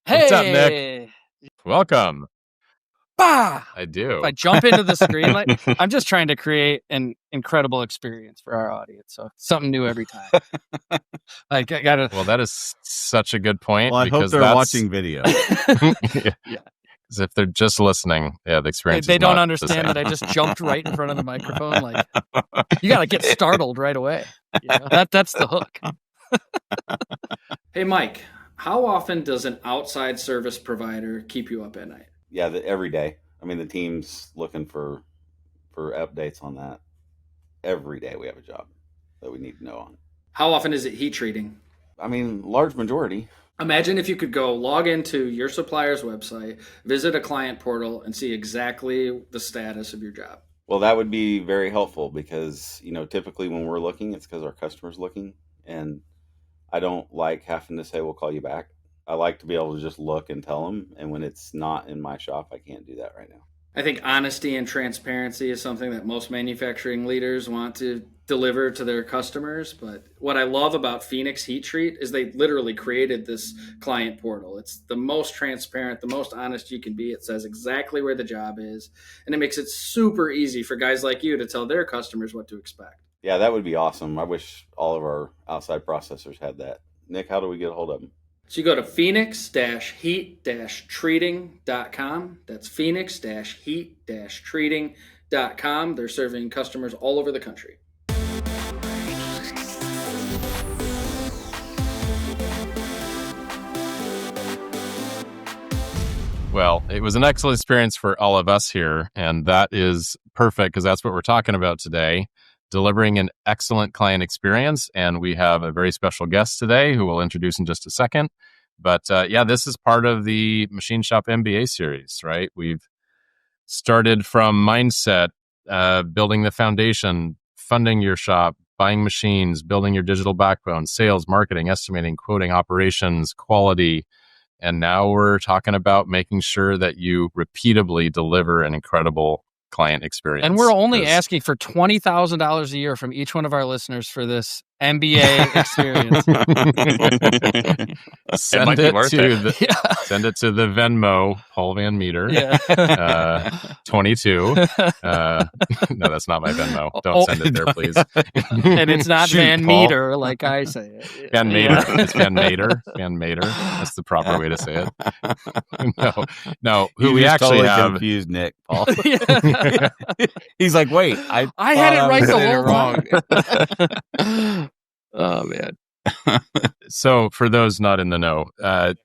Hey! What's up, Nick? Welcome. Bah! I do. If I jump into the screen, I'm just trying to create an incredible experience for our audience. So something new every time. I gotta. Well, that is such a good point. Well, I hope they're watching video. Yeah. Yeah. Because if they're just listening, the experience They is don't not understand the that I just jumped right in front of the microphone. Like, you gotta get startled right away. You know? That's the hook. Hey, Mike, how often does an outside service provider keep you up at night? Yeah, every day. I mean, the team's looking for updates on that. Every day we have a job that we need to know on. How often is it heat treating? I mean, large majority. Imagine if you could go log into your supplier's website, visit a client portal, and see exactly the status of your job. Well, that would be very helpful because, typically when we're looking, it's because our customer's looking. And I don't like having to say, we'll call you back. I like to be able to just look and tell them. And when it's not in my shop, I can't do that right now. I think honesty and transparency is something that most manufacturing leaders want to deliver to their customers. But what I love about Phoenix Heat Treat is they literally created this client portal. It's the most transparent, the most honest you can be. It says exactly where the job is, and it makes it super easy for guys like you to tell their customers what to expect. Yeah, that would be awesome. I wish all of our outside processors had that. Nick, how do we get a hold of them? So you go to phoenix-heat-treating.com. That's phoenix-heat-treating.com. They're serving customers all over the country. Well, it was an excellent experience for all of us here. And that is perfect because that's what we're talking about today. Delivering an excellent client experience. And we have a very special guest today who we'll introduce in just a second. But this is part of the Machine Shop MBA series, right? We've started from mindset, building the foundation, funding your shop, buying machines, building your digital backbone, sales, marketing, estimating, quoting, operations, quality. And now we're talking about making sure that you repeatably deliver an incredible client experience. And we're only asking for $20,000 a year from each one of our listeners for this MBA experience. Send it to the Venmo, Paul Van Meter, 22. No, that's not my Venmo. Don't send it there, please. And it's not Van Meter, like I say it. Van Meter. It's Van Meter. Van Meter. That's the proper way to say it. No. Who we actually totally have confused Nick, Paul. He's like, wait, I had it right the whole wrong. Oh, man. So for those not in the know,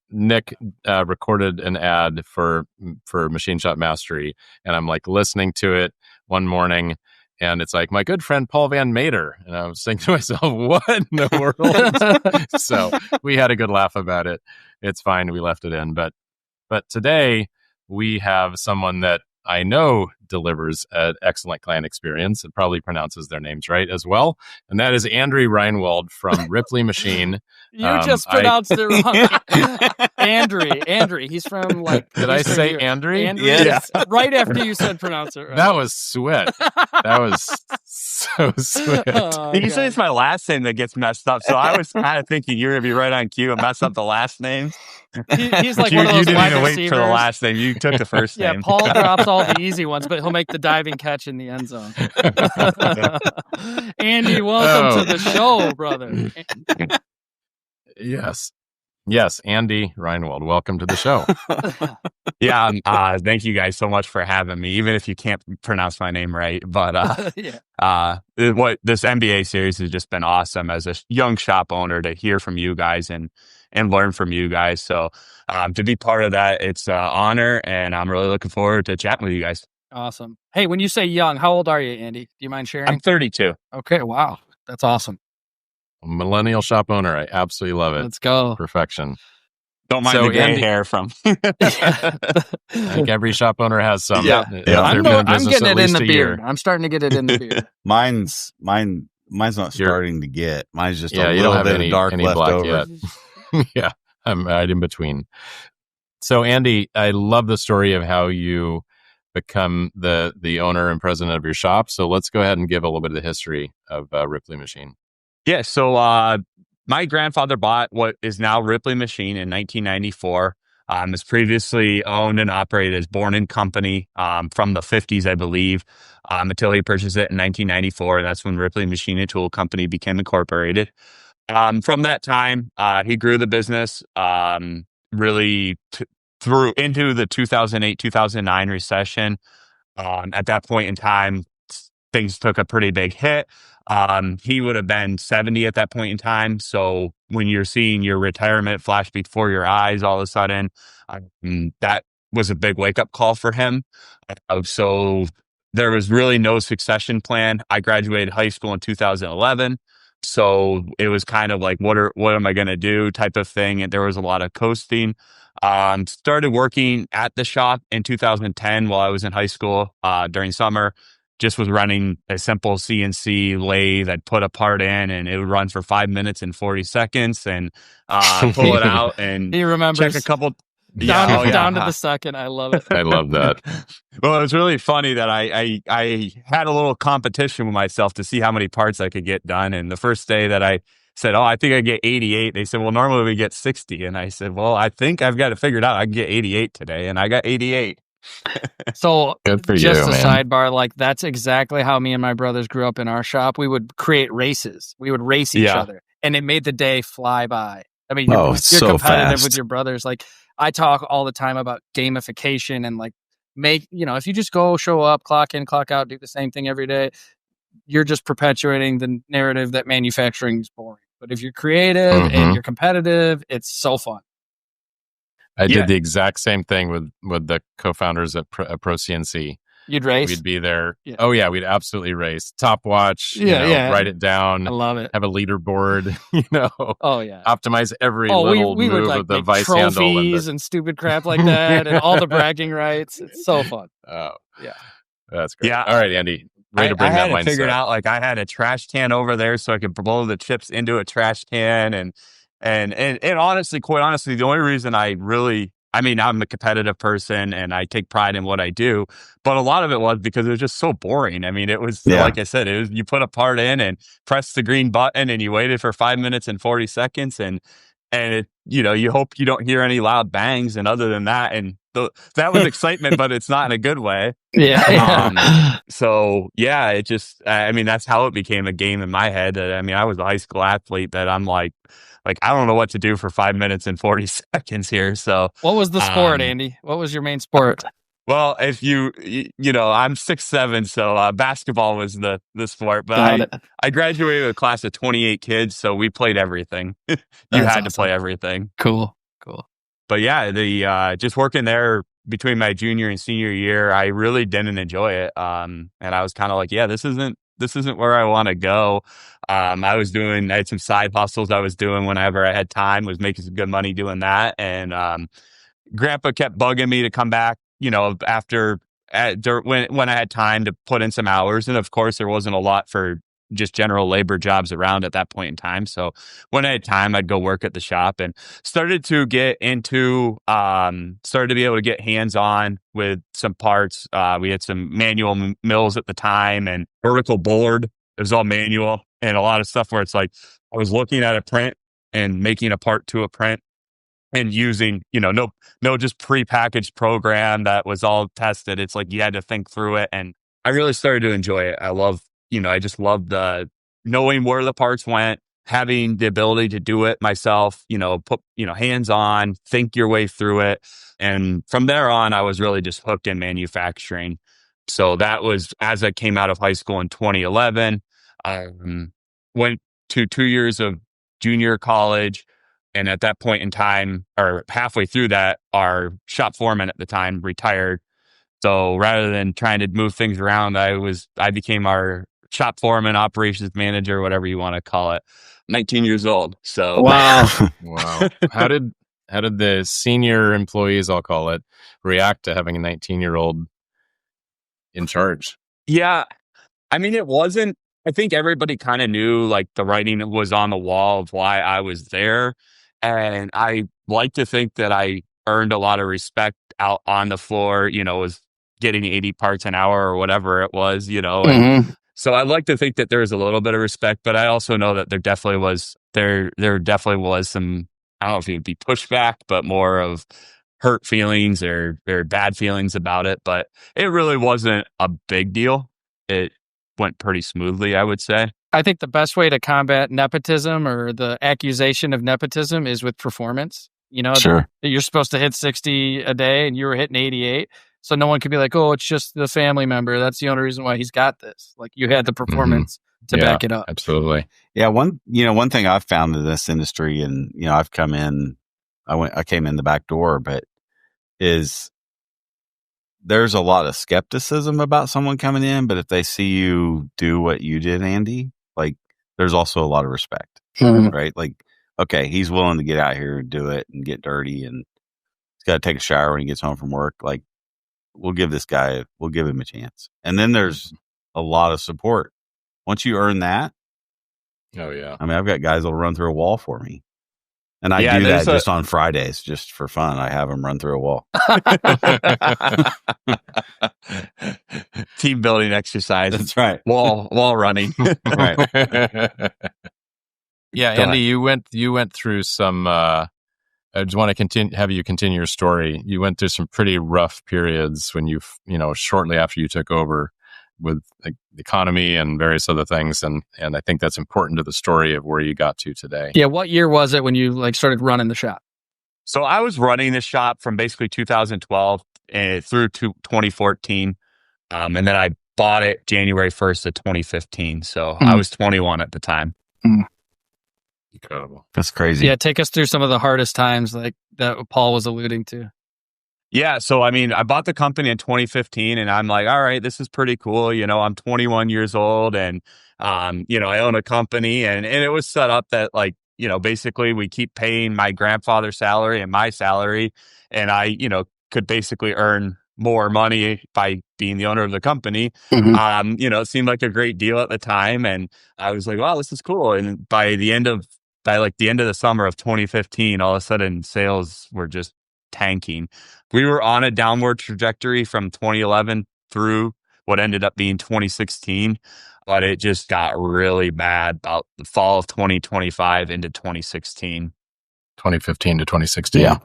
Nick recorded an ad for Machine Shop Mastery, and I'm like listening to it one morning, and it's like, my good friend Paul Van Meter. And I was thinking to myself, what in the world? So we had a good laugh about it. It's fine. We left it in. But today we have someone that I know delivers an excellent client experience and probably pronounces their names right as well. And that is Andrew Reinwald from Ripley Machine. You just pronounced it wrong. Andrew. He's from Did I say Andrew? Yes. Right after you said pronounce it right. That was sweet. That was so sweet. Usually it's my last name that gets messed up. So I was kind of thinking you're going to be right on cue and mess up the last name. He's like you, one of those you didn't wide even receivers. wait for the last name. You took the first name. Yeah, Paul drops all the easy ones, but he'll make the diving catch in the end zone. Andy, welcome to the show, brother. Yes, Andy Reinwald, welcome to the show. Yeah, thank you guys so much for having me, even if you can't pronounce my name right. But what this MBA series has just been awesome as a young shop owner to hear from you guys and learn from you guys. So to be part of that, it's an honor, and I'm really looking forward to chatting with you guys. Awesome. Hey, when you say young, how old are you, Andy? Do you mind sharing? I'm 32. Okay, wow. That's awesome. Millennial shop owner. I absolutely love it. Let's go. Perfection. Don't mind the gray hair from. I think every shop owner has some. Yeah. I'm getting it in the beard. I'm starting to get it in the beard. Mine's not starting to get. Mine's just a you little don't have bit any, of dark any left black over. Yet. Yeah, I'm right in between. So Andy, I love the story of how you become the owner and president of your shop. So let's go ahead and give a little bit of the history of Ripley Machine. Yeah, so my grandfather bought what is now Ripley Machine in 1994. Was previously owned and operated as Born and Company from the 50s, I believe, until he purchased it in 1994. That's when Ripley Machine and Tool Company became incorporated. From that time, he grew the business really through into the 2008-2009 recession. At that point in time, things took a pretty big hit. He would have been 70 at that point in time. So when you're seeing your retirement flash before your eyes, all of a sudden, that was a big wake up call for him. So there was really no succession plan. I graduated high school in 2011. So it was kind of like, what am I going to do type of thing. And there was a lot of coasting. Started working at the shop in 2010 while I was in high school during summer. Just was running a simple CNC lathe. I'd put a part in and it would run for 5 minutes and 40 seconds and pull it out and he remembers check a couple. Down to the second. I love it. I love that. Well, it was really funny that I had a little competition with myself to see how many parts I could get done. And the first day that I said, I think I get 88. They said, well, normally we get 60. And I said, well, I think I've got it figured out. I can get 88 today. And I got 88. So Good for just you, a man. sidebar, like that's exactly how me and my brothers grew up in our shop. We would create races. We would race each other and it made the day fly by. I mean, you're so competitive fast. with your brothers. Like I talk all the time about gamification and like if you just go show up, clock in, clock out, do the same thing every day, you're just perpetuating the narrative that manufacturing is boring. But if you're creative and you're competitive, it's so fun. I did the exact same thing with the co-founders at Pro CNC. You'd race? We'd be there. Yeah. Oh yeah, we'd absolutely race. Top watch, write it down. I love it. Have a leaderboard, Oh yeah. optimize every little we move would like of the make vice trophies handle. and stupid crap like that and all the bragging rights. It's so fun. Oh yeah. That's great. Yeah. All right, Andy. Way to bring I that had it mindset. figured out. Like I had a trash can over there so I could blow the chips into a trash can. And honestly, quite honestly, the only reason I'm a competitive person and I take pride in what I do, but a lot of it was because it was just so boring. I mean, it was, like I said, it was, you put a part in and press the green button and you waited for 5 minutes and 40 seconds and it, you hope you don't hear any loud bangs. And other than that, that was excitement, but it's not in a good way. Yeah. So yeah, it just, that's how it became a game in my head. I was a high school athlete that I'm like, I don't know what to do for 5 minutes and 40 seconds here. So what was the sport, Andy? What was your main sport? Well, if I'm 6'7", so basketball was the sport, but I graduated with a class of 28 kids. So we played everything. You had to play everything. Cool. But yeah, just working there between my junior and senior year, I really didn't enjoy it. And I was kind of like, this isn't where I want to go. I had some side hustles I was doing whenever I had time, was making some good money doing that. And Grandpa kept bugging me to come back, after when I had time to put in some hours. And of course, there wasn't a lot for just general labor jobs around at that point in time. So when I had time, I'd go work at the shop and started to be able to get hands-on with some parts. We had some manual mills at the time and vertical board. It was all manual and a lot of stuff where it's like, I was looking at a print and making a part to a print and using, no just prepackaged program that was all tested. It's like you had to think through it. And I really started to enjoy it. I just loved knowing where the parts went, having the ability to do it myself, put, hands on, think your way through it. And from there on, I was really just hooked in manufacturing. So that was as I came out of high school in 2011, went to 2 years of junior college. And at that point in time, or halfway through that, our shop foreman at the time retired. So rather than trying to move things around, I became our shop foreman, operations manager, whatever you want to call it. 19 years old. So wow. How did the senior employees, I'll call it, react to having a 19-year-old in charge? Yeah, it wasn't. I think everybody kind of knew like the writing was on the wall of why I was there, and I like to think that I earned a lot of respect out on the floor. Was getting 80 parts an hour or whatever it was, and so I'd like to think that there's a little bit of respect, but I also know that there definitely was some, I don't know if it would be pushback, but more of hurt feelings or bad feelings about it, but it really wasn't a big deal. It went pretty smoothly, I would say. I think the best way to combat nepotism or the accusation of nepotism is with performance. You know, Sure. that you're supposed to hit 60 a day and you were hitting 88. So no one could be like, oh, it's just the family member. That's the only reason why he's got this. Like, you had the performance to back it up. Absolutely. Yeah. One thing I've found in this industry, and, I've come in, I came in the back door, but is there's a lot of skepticism about someone coming in, but if they see you do what you did, Andy, like, there's also a lot of respect, right? Like, okay, he's willing to get out here and do it and get dirty, and he's got to take a shower when he gets home from work. Like, we'll give him a chance. And then there's a lot of support. Once you earn that, oh yeah. I mean, I've got guys that'll run through a wall for me. And I do that just on Fridays, just for fun. I have them run through a wall. Team building exercise. That's right. Wall running. Right. Yeah, Andy, you went through some. I just want to have you continue your story. You went through some pretty rough periods when shortly after you took over with the economy and various other things, and I think that's important to the story of where you got to today. Yeah, what year was it when you started running the shop? So I was running the shop from basically 2012 through to 2014, and then I bought it January 1st of 2015. So I was 21 at the time. Incredible. That's crazy. Yeah, take us through some of the hardest times like that Paul was alluding to. Yeah. So, I mean, I bought the company in 2015 and I'm like, all right, this is pretty cool. I'm 21 years old and, I own a company and it was set up that basically we keep paying my grandfather's salary and my salary. And I, could basically earn more money by being the owner of the company. It seemed like a great deal at the time. And I was like, wow, this is cool. And by the end of the summer of 2015, all of a sudden sales were just tanking. We were on a downward trajectory from 2011 through what ended up being 2016, but it just got really bad about the fall of 2025 into 2016. 2015 to 2016. Yeah.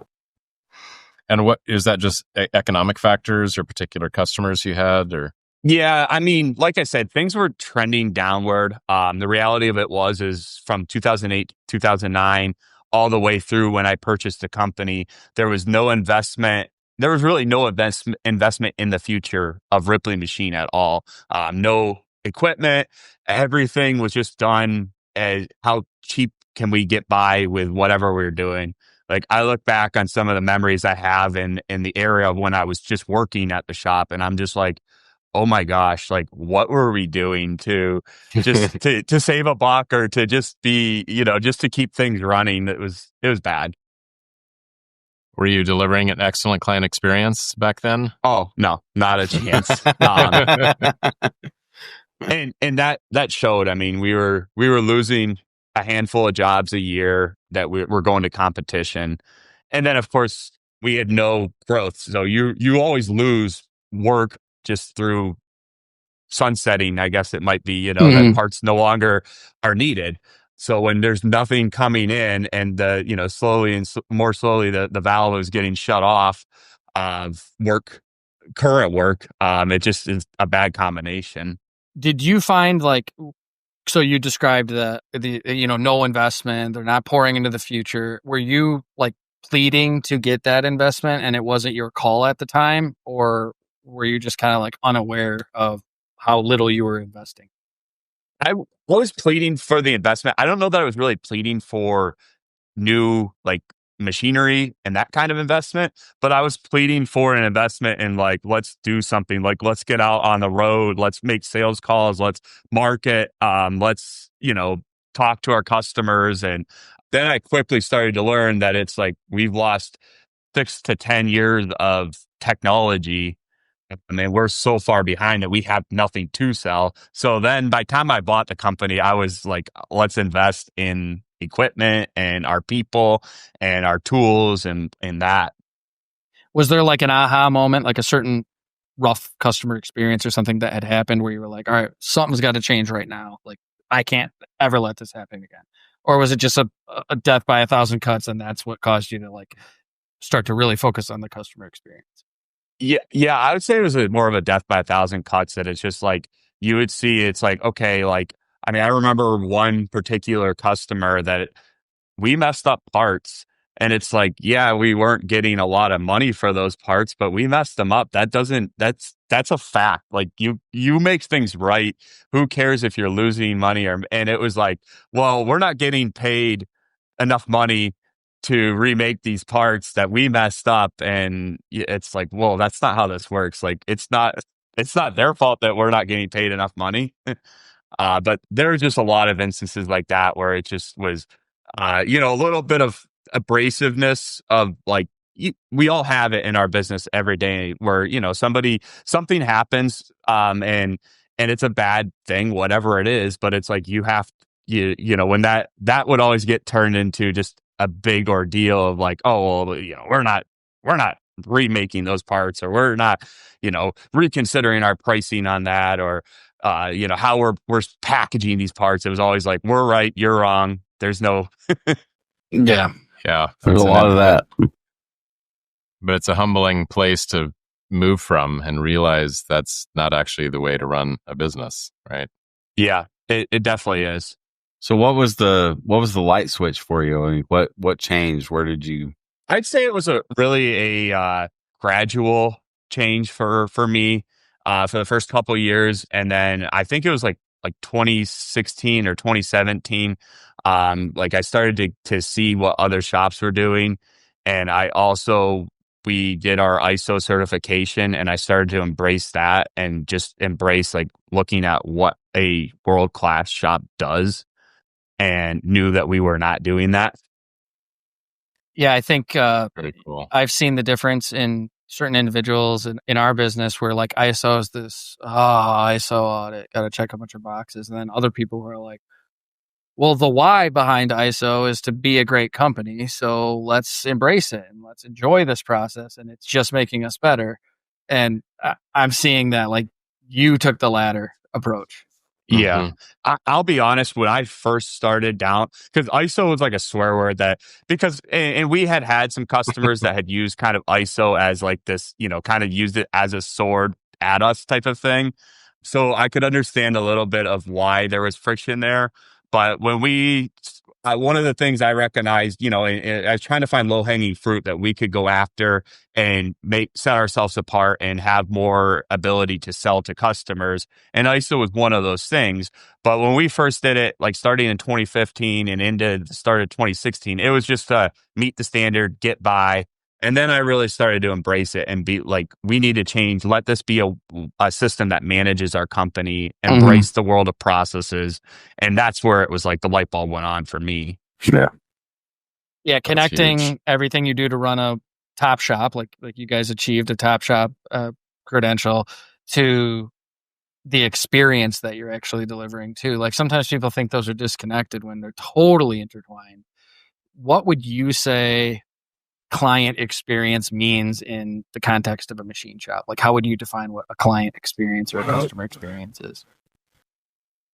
And what is that, just economic factors or particular customers you had, or? Yeah, I mean, like I said, things were trending downward. The reality of it is from 2008, 2009, all the way through when I purchased the company, there was no investment. There was really no investment in the future of Ripley Machine at all. No equipment. Everything was just done as how cheap can we get by with whatever we were doing. Like, I look back on some of the memories I have in the area of when I was just working at the shop, and I'm just like, oh my gosh, like, what were we doing to just to save a buck or to just be, just to keep things running? It was bad. Were you delivering an excellent client experience back then? Oh, no, not a chance. And that showed. I mean, we were losing a handful of jobs a year that we're going to competition. And then, of course, we had no growth. So you always lose work just through sunsetting, I guess it might be, that parts no longer are needed. So when there's nothing coming in and slowly and more slowly the valve is getting shut off of current work, it just is a bad combination. Did you find so you described the no investment, they're not pouring into the future. Were you pleading to get that investment and it wasn't your call at the time, or were you just kind of unaware of how little you were investing? I was pleading for the investment. I don't know that I was really pleading for new machinery and that kind of investment, but I was pleading for an investment in let's do something, let's get out on the road, let's make sales calls, let's market, let's talk to our customers. And then I quickly started to learn that it's we've lost 6 to 10 years of technology. I mean, we're so far behind that we have nothing to sell. So then by the time I bought the company, I was like, let's invest in equipment and our people and our tools and that. Was there an aha moment, a certain rough customer experience or something that had happened where you were like, all right, something's got to change right now. I can't ever let this happen again. Or was it just a death by 1,000 cuts and that's what caused you to start to really focus on the customer experience? Yeah, I would say it was more of a death by a thousand cuts. That it's just like you would see. It's like, okay, like I mean, I remember one particular customer that we messed up parts, and it's like, yeah, we weren't getting a lot of money for those parts, but we messed them up. That's a fact. Like you make things right. Who cares if you're losing money? And it was like, well, we're not getting paid enough money to remake these parts that we messed up. And it's like, well, that's not how this works. Like it's not their fault that we're not getting paid enough money. But there's just a lot of instances like that where it just was, a little bit of abrasiveness of like, we all have it in our business every day where, something happens, and it's a bad thing, whatever it is, but it's like, when that would always get turned into just a big ordeal of like, oh, well, we're not remaking those parts, or we're not, reconsidering our pricing on that, or how we're packaging these parts. It was always like, we're right, you're wrong. There's no Yeah. There's a lot of that. But it's a humbling place to move from and realize that's not actually the way to run a business, right? Yeah, it definitely is. So what was the light switch for you? I mean, what changed? Where did you? I'd say it was really a gradual change for me for the first couple of years, and then I think it was like 2016 or 2017. Like I started to see what other shops were doing, and we did our ISO certification, and I started to embrace that and just embrace like looking at what a world-class shop does, and knew that we were not doing that. Yeah, I think Very cool. I've seen the difference in certain individuals in our business where like ISO is this, ISO audit, got to check a bunch of boxes. And then other people who are like, well, the why behind ISO is to be a great company. So let's embrace it and let's enjoy this process. And it's just making us better. And I'm seeing that like you took the latter approach. Yeah. I'll be honest, when I first started down, because ISO was like a swear word and we had some customers that had used kind of ISO as like this, kind of used it as a sword at us type of thing. So I could understand a little bit of why there was friction there. But when one of the things I recognized, I was trying to find low hanging fruit that we could go after and set ourselves apart and have more ability to sell to customers. And ISO was one of those things. But when we first did it, like starting in 2015 and into the start of 2016, it was just meet the standard, get by. And then I really started to embrace it and be like, we need to change. Let this be a system that manages our company, embrace the world of processes. And that's where it was like the light bulb went on for me. Yeah, connecting everything you do to run a top shop, like you guys achieved a top shop credential, to the experience that you're actually delivering too. Like sometimes people think those are disconnected when they're totally intertwined. What would you say client experience means in the context of a machine shop? Like how would you define what a client experience or a customer experience is?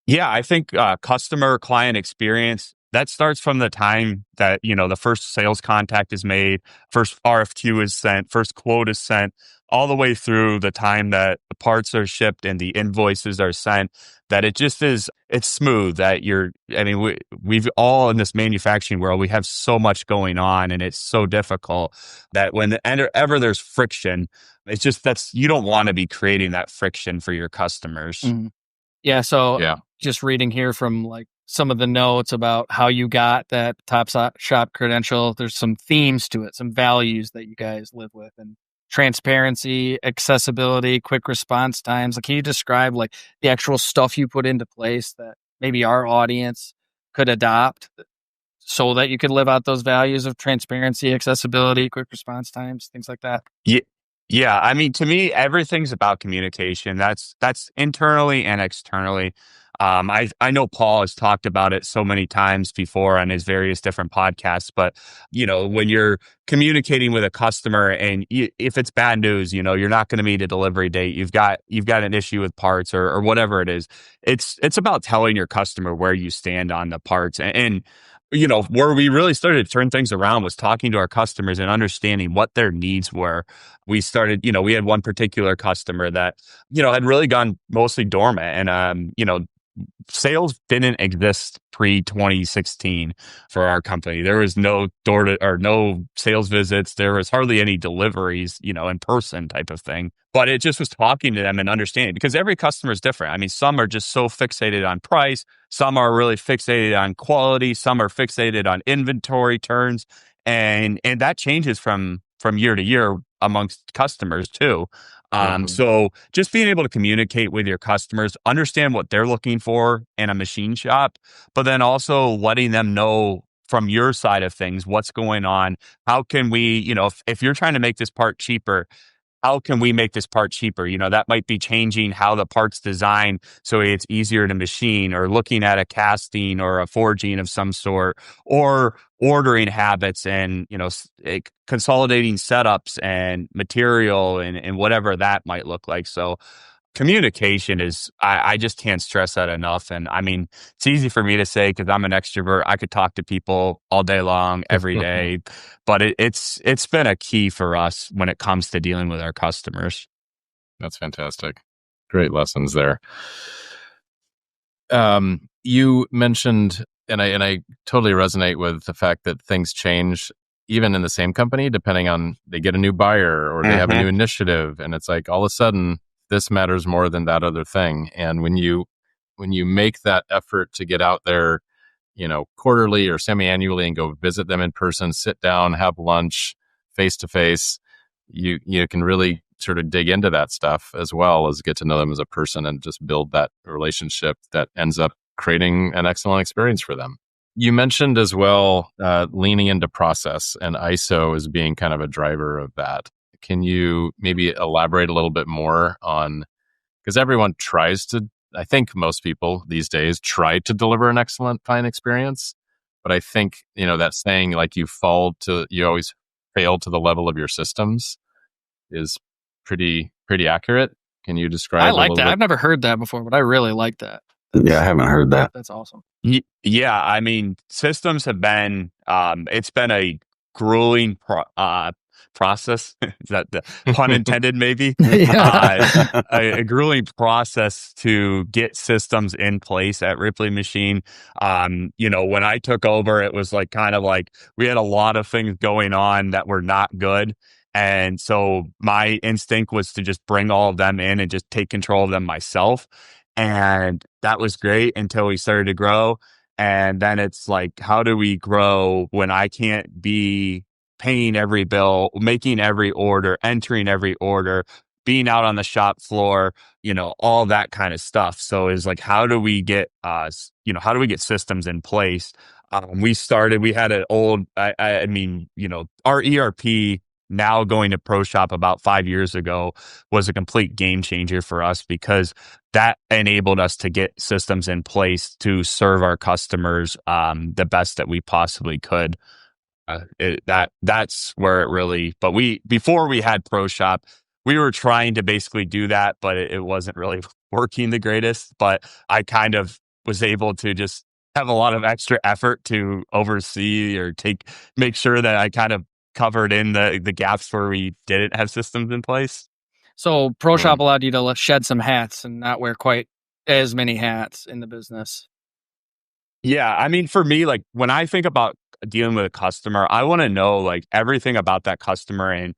Yeah, I think customer client experience, that starts from the time that, the first sales contact is made, first RFQ is sent, first quote is sent, all the way through the time that the parts are shipped and the invoices are sent, that it just is, it's smooth, that we've all in this manufacturing world, we have so much going on and it's so difficult that whenever there's friction, it's just, you don't want to be creating that friction for your customers. Mm-hmm. Yeah. So just reading here from like some of the notes about how you got that top shop credential, there's some themes to it, some values that you guys live with, and transparency, accessibility, quick response times. Like, can you describe like the actual stuff you put into place that maybe our audience could adopt so that you could live out those values of transparency, accessibility, quick response times, things like that? Yeah. I mean, to me, everything's about communication. That's internally and externally. I know Paul has talked about it so many times before on his various different podcasts, but when you're communicating with a customer and if it's bad news, you're not going to meet a delivery date, you've got an issue with parts or whatever it is. It's about telling your customer where you stand on the parts. And where we really started to turn things around was talking to our customers and understanding what their needs were. We started, we had one particular customer that, had really gone mostly dormant, and, sales didn't exist pre 2016 for our company. There was no no sales visits. There was hardly any deliveries, in person type of thing. But it just was talking to them and understanding, because every customer is different. I mean, some are just so fixated on price. Some are really fixated on quality. Some are fixated on inventory turns, and that changes from year to year amongst customers too. So just being able to communicate with your customers, understand what they're looking for in a machine shop, but then also letting them know from your side of things what's going on. How can we, if you're trying to make this part cheaper, how can we make this part cheaper? That might be changing how the part's designed so it's easier to machine, or looking at a casting or a forging of some sort, or ordering habits and, consolidating setups and material and whatever that might look like. So communication is, I just can't stress that enough. And I mean, it's easy for me to say because I'm an extrovert. I could talk to people all day long, every day, but it's been a key for us when it comes to dealing with our customers. That's fantastic. Great lessons there. You mentioned, and I totally resonate with the fact that things change even in the same company, depending on, they get a new buyer or they have a new initiative, and it's like all of a sudden this matters more than that other thing. And when you make that effort to get out there, quarterly or semi-annually, and go visit them in person, sit down, have lunch face to face, you can really sort of dig into that stuff, as well as get to know them as a person and just build that relationship that ends up creating an excellent experience for them. You mentioned as well leaning into process and ISO as being kind of a driver of that. Can you maybe elaborate a little bit more on, because everyone tries to, I think most people these days try to deliver an excellent client experience, but I think, that saying, like, you always fail to the level of your systems, is pretty accurate. Can you describe I a like little that. bit? I've never heard that before, but I really like that. Yeah, I haven't heard that. That's awesome. Yeah, I mean, systems have been, it's been a grueling process. Is that the pun intended, maybe? A grueling process to get systems in place at Ripley Machine. When I took over, it was kind of like we had a lot of things going on that were not good. And so my instinct was to just bring all of them in and just take control of them myself. And that was great until we started to grow. And then it's like, how do we grow when I can't be paying every bill, making every order, entering every order, being out on the shop floor, all that kind of stuff. So it's like, how do we get systems in place? We had an old, our ERP, now going to ProShop about 5 years ago, was a complete game changer for us, because that enabled us to get systems in place to serve our customers the best that we possibly could. That's where it really. But before we had ProShop, we were trying to basically do that, but it wasn't really working the greatest. But I kind of was able to just have a lot of extra effort to oversee or make sure that I kind of covered in the gaps where we didn't have systems in place. So ProShop allowed you to shed some hats and not wear quite as many hats in the business. Yeah, I mean, for me, when I think about dealing with a customer, I want to know everything about that customer. And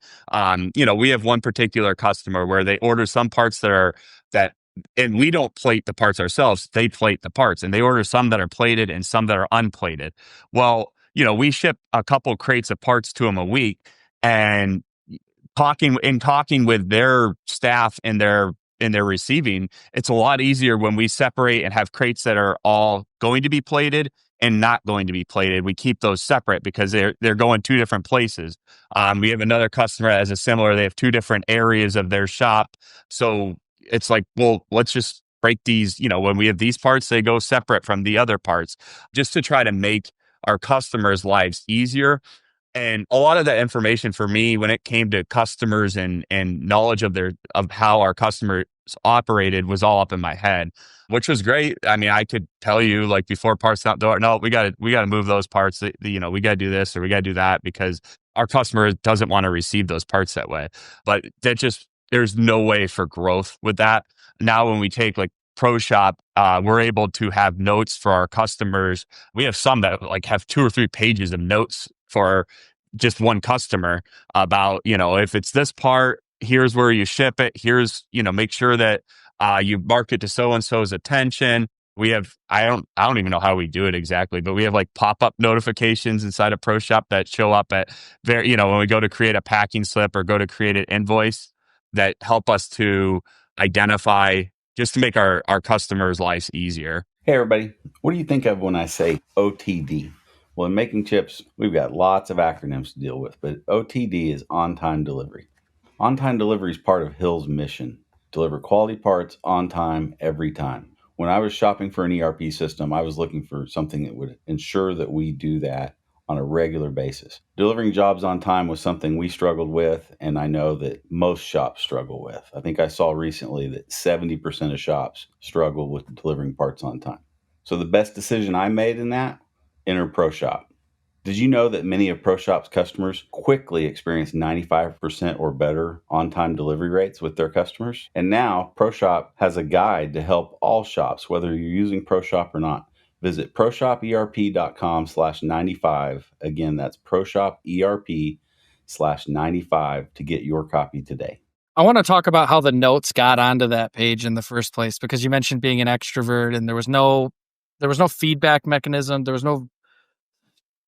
we have one particular customer where they order some parts and we don't plate the parts ourselves. They plate the parts, and they order some that are plated and some that are unplated. Well, we ship a couple crates of parts to them a week, and talking with their staff and their receiving, it's a lot easier when we separate and have crates that are all going to be plated and not going to be plated. We keep those separate because they're going two different places. We have another customer that has they have two different areas of their shop. So it's like, well, let's just break these, when we have these parts, they go separate from the other parts, just to try to make our customers' lives easier. And a lot of that information for me, when it came to customers and knowledge of how our customers operated was all up in my head, which was great. I mean, I could tell you like before parts out door, no, we got to move those parts. We got to do this or we got to do that because our customer doesn't want to receive those parts that way. But there's no way for growth with that. Now, when we take like ProShop, we're able to have notes for our customers. We have some that like have 2 or 3 pages of notes for just one customer about, if it's this part, here's where you ship it. Here's, make sure that you mark it to so-and-so's attention. We have, I don't even know how we do it exactly, but we have like pop-up notifications inside of ProShop that show up at when we go to create a packing slip or go to create an invoice that help us to identify just to make our customers' lives easier. Hey, everybody. What do you think of when I say OTD? Well, in Making Chips, we've got lots of acronyms to deal with, but OTD is on-time delivery. On-time delivery is part of Hill's mission. Deliver quality parts on time, every time. When I was shopping for an ERP system, I was looking for something that would ensure that we do that on a regular basis. Delivering jobs on time was something we struggled with, and I know that most shops struggle with. I think I saw recently that 70% of shops struggle with delivering parts on time. So the best decision I made in that, enter ProShop. Did you know that many of ProShop's customers quickly experience 95% or better on-time delivery rates with their customers? And now ProShop has a guide to help all shops, whether you're using ProShop or not. Visit ProShopERP.com/95. Again, that's ProShopERP/95 to get your copy today. I want to talk about how the notes got onto that page in the first place, because you mentioned being an extrovert and there was no feedback mechanism. There was no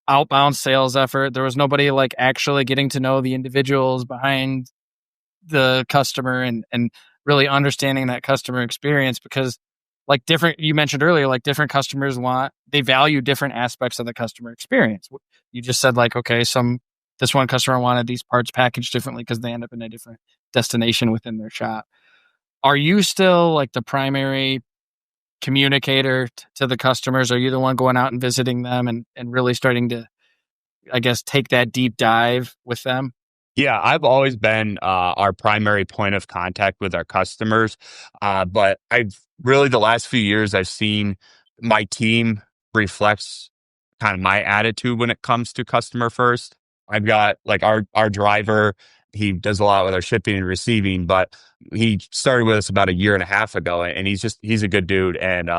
outbound sales effort. There was nobody like actually getting to know the individuals behind the customer and really understanding that customer experience, because like you mentioned earlier, like different customers they value different aspects of the customer experience. You just said like, okay, this one customer wanted these parts packaged differently because they end up in a different destination within their shop. Are you still like the primary communicator to the customers? Are you the one going out and visiting them and really starting to, I guess, take that deep dive with them? Yeah, I've always been our primary point of contact with our customers. But the last few years, I've seen my team reflects kind of my attitude when it comes to customer first. I've got like our driver, he does a lot with our shipping and receiving, but he started with us about 1.5 years ago, and he's a good dude. And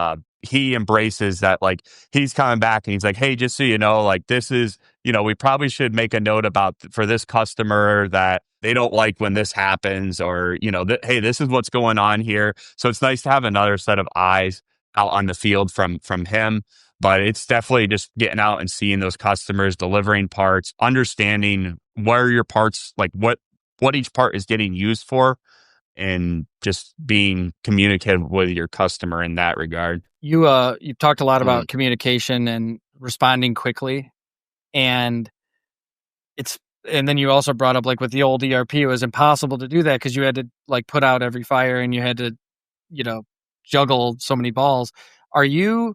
he embraces that, like, he's coming back and he's like, hey, just so you know, like, this is, we probably should make a note about for this customer that they don't like when this happens, or, hey, this is what's going on here. So it's nice to have another set of eyes out on the field from him. But it's definitely just getting out and seeing those customers, delivering parts, understanding where your parts, like what each part is getting used for, and just being communicative with your customer in that regard. You talked a lot about communication and responding quickly, and then you also brought up like with the old ERP, it was impossible to do that because you had to like put out every fire and you had to, juggle so many balls. Are you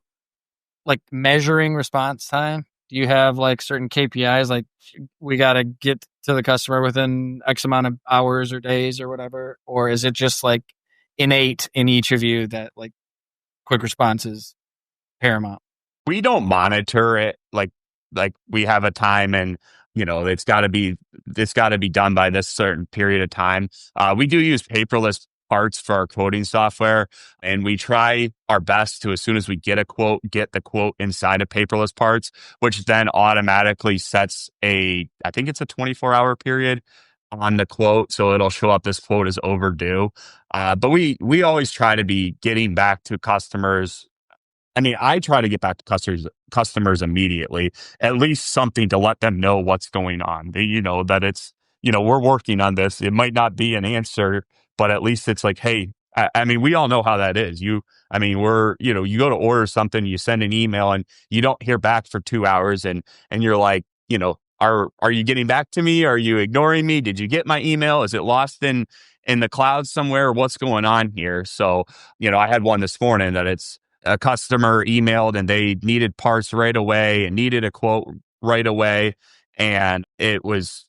like measuring response time? Do you have like certain KPIs, like we got to get to the customer within X amount of hours or days or whatever? Or is it just like innate in each of you that like quick response is paramount? We don't monitor it like we have a time and it's got to be done by this certain period of time. We do use paperless parts for our quoting software, and we try our best to, as soon as we get a quote, get the quote inside of paperless parts, which then automatically sets I think it's a 24-hour period on the quote, so it'll show up this quote is overdue. But we always try to be getting back to customers. I mean, I try to get back to customers immediately, at least something to let them know what's going on. That it's, we're working on this. It might not be an answer, but at least it's like, hey, I mean, we all know how that is. You go to order something, you send an email and you don't hear back for 2 hours and you're like, are you getting back to me? Are you ignoring me? Did you get my email? Is it lost in the cloud somewhere? What's going on here? So, I had one this morning that it's a customer emailed and they needed parts right away and needed a quote right away. And it was,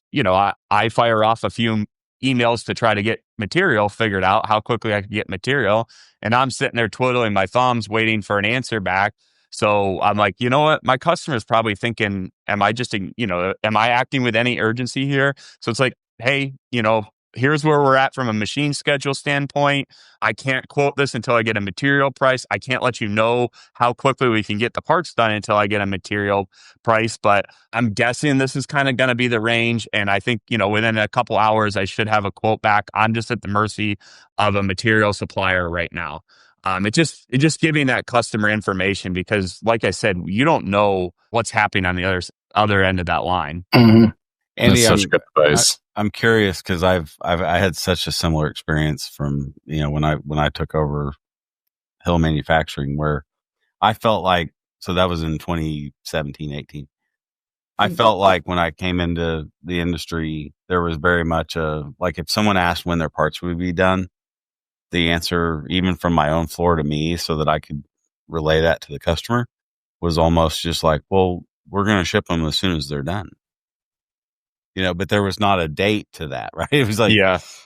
I fire off a few emails to try to get material figured out, how quickly I could get material. And I'm sitting there twiddling my thumbs, waiting for an answer back. So I'm like, you know what? My customer's probably thinking, am I just, am I acting with any urgency here? So it's like, hey, here's where we're at from a machine schedule standpoint. I can't quote this until I get a material price. I can't let you know how quickly we can get the parts done until I get a material price. But I'm guessing this is kind of going to be the range. And I think, within a couple hours, I should have a quote back. I'm just at the mercy of a material supplier right now. It just giving that customer information, because like I said, you don't know what's happening on the other end of that line. Andy, That's such good advice. I'm curious because I had such a similar experience from, when I took over Hill Manufacturing, where I felt like, so that was in 2017, 18. I felt like when I came into the industry, there was very much like if someone asked when their parts would be done, the answer, even from my own floor to me, so that I could relay that to the customer, was almost just like, well, we're going to ship them as soon as they're done. But there was not a date to that, right? It was like,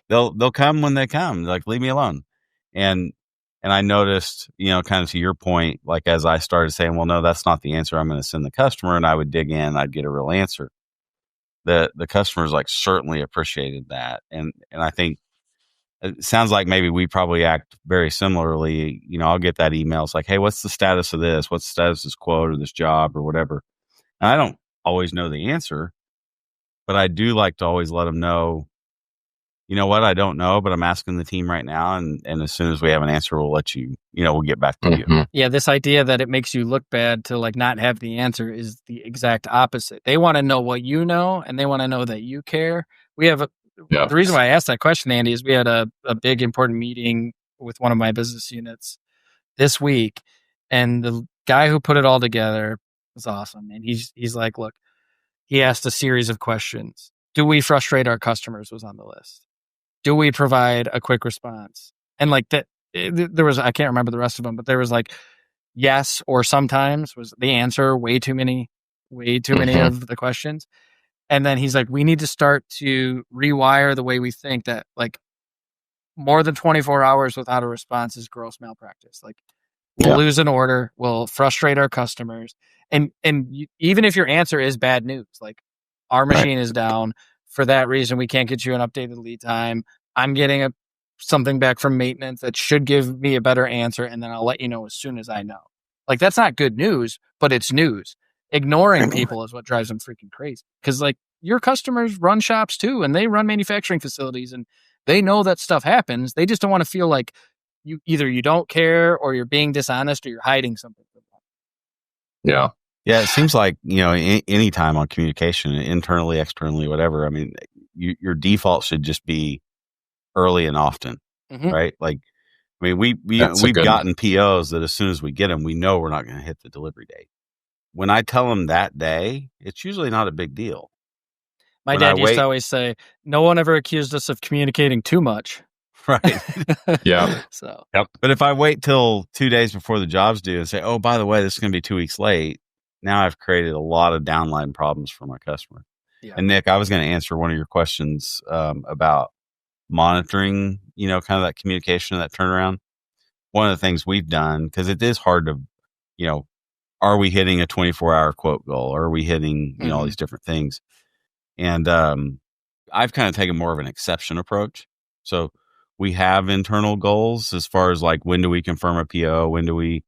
they'll come when they come, like, leave me alone. And I noticed, kind of to your point, like as I started saying, well, no, that's not the answer I'm going to send the customer. And I would dig in, I'd get a real answer. The customers like certainly appreciated that. And I think it sounds like maybe we probably act very similarly. I'll get that email. It's like, hey, what's the status of this? What's the status of this quote or this job or whatever? And I don't always know the answer, but I do like to always let them know, you know what, I don't know, but I'm asking the team right now. And as soon as we have an answer, we'll let you, we'll get back to you. Yeah. This idea that it makes you look bad to like not have the answer is the exact opposite. They want to know what you know, and they want to know that you care. The reason why I asked that question, Andy, is we had a big important meeting with one of my business units this week, and the guy who put it all together was awesome. And he's like, look, he asked a series of questions. Do we frustrate our customers was on the list. Do we provide a quick response? And like that, there was, I can't remember the rest of them, but there was like yes or sometimes was the answer. Way too many of the questions. And then he's like, we need to start to rewire the way we think that like more than 24 hours without a response is gross malpractice. Like we'll lose an order, we'll frustrate our customers. And even if your answer is bad news, like our machine is down, for that reason, we can't get you an updated lead time. I'm getting something back from maintenance that should give me a better answer. And then I'll let you know as soon as I know. Like that's not good news, but it's news. Ignoring people is what drives them freaking crazy. Because like your customers run shops too, and they run manufacturing facilities, and they know that stuff happens. They just don't want to feel like you don't care, or you're being dishonest, or you're hiding something from them. Yeah. It seems like, any time on communication, internally, externally, whatever. I mean, your default should just be early and often, right? Like, I mean, we've gotten POs that as soon as we get them, we know we're not going to hit the delivery date. When I tell them that day, it's usually not a big deal. My dad used to always say, no one ever accused us of communicating too much. Right. So, But if I wait till 2 days before the job's due and say, oh, by the way, this is going to be 2 weeks late, now I've created a lot of downline problems for my customer. Yeah. And Nick, I was going to answer one of your questions about monitoring, kind of that communication, that turnaround. One of the things we've done, because it is hard to, are we hitting a 24-hour quote goal? Are we hitting, all these different things? And I've kind of taken more of an exception approach. So we have internal goals as far as like, when do we confirm a PO? When do we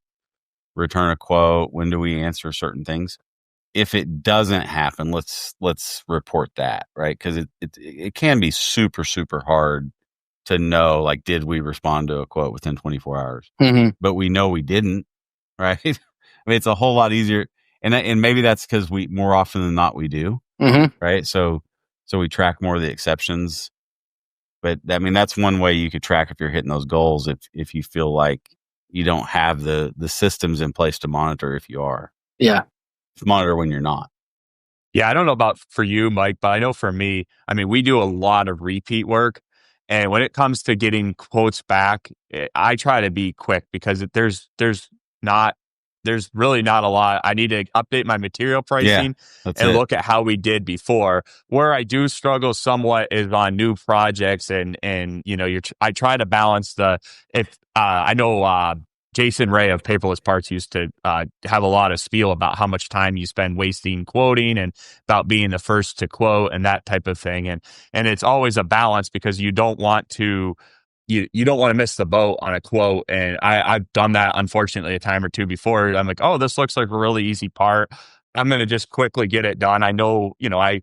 return a quote? When do we answer certain things? If it doesn't happen, let's report that, right? Because it can be super, super hard to know, like, did we respond to a quote within 24 hours? But we know we didn't, right? I mean, it's a whole lot easier. And maybe that's because we more often than not we do, right? So we track more of the exceptions. But I mean, that's one way you could track if you're hitting those goals. If you feel like you don't have the systems in place to monitor if you are. Yeah. Monitor when you're not. Yeah, I don't know about for you, Mike, but I know for me, I mean, we do a lot of repeat work. And when it comes to getting quotes back, I try to be quick because there's not there's really not a lot. I need to update my material pricing that's and it. look at how we did before. Where I do struggle somewhat is on new projects, and I try to balance I know Jason Ray of Paperless Parts used to have a lot of spiel about how much time you spend wasting quoting and about being the first to quote and that type of thing. And it's always a balance, because you don't want to you don't want to miss the boat on a quote. And I've done that, unfortunately, a time or two before. I'm like, oh, this looks like a really easy part. I'm going to just quickly get it done. I know, I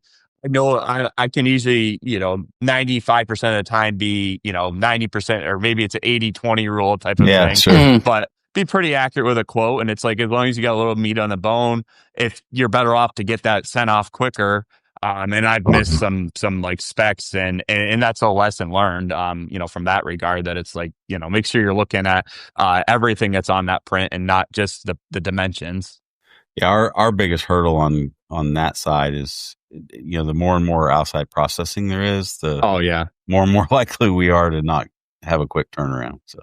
can easily, 95% of the time be, 90%, or maybe it's an 80-20 rule type of thing. Sure. But be pretty accurate with a quote. And it's like, as long as you got a little meat on the bone, if you're better off to get that sent off quicker. And I've missed some like specs, and that's a lesson learned, from that regard, that it's like, make sure you're looking at everything that's on that print and not just the dimensions. Yeah. Our biggest hurdle on that side is, the more and more outside processing there is, the more and more likely we are to not have a quick turnaround. So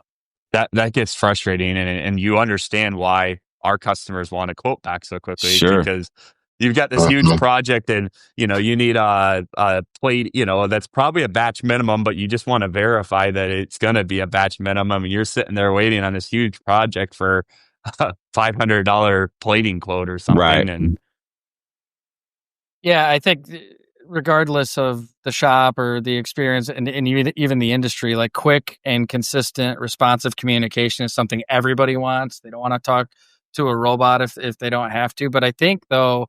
that gets frustrating, and you understand why our customers want to quote back so quickly. Sure. Because you've got this huge project, and you need a plate, that's probably a batch minimum, but you just want to verify that it's going to be a batch minimum, and you're sitting there waiting on this huge project for a $500 plating quote or something. Right. And yeah, I think regardless of the shop or the experience, and even the industry, like quick and consistent responsive communication is something everybody wants. They don't want to talk to a robot if they don't have to. But I think, though,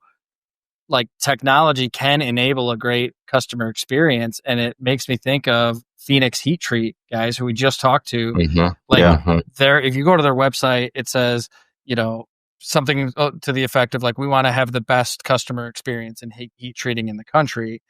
like, technology can enable a great customer experience, and it makes me think of Phoenix Heat Treat guys who we just talked to. If you go to their website, it says, something to the effect of, like, we want to have the best customer experience in heat treating in the country.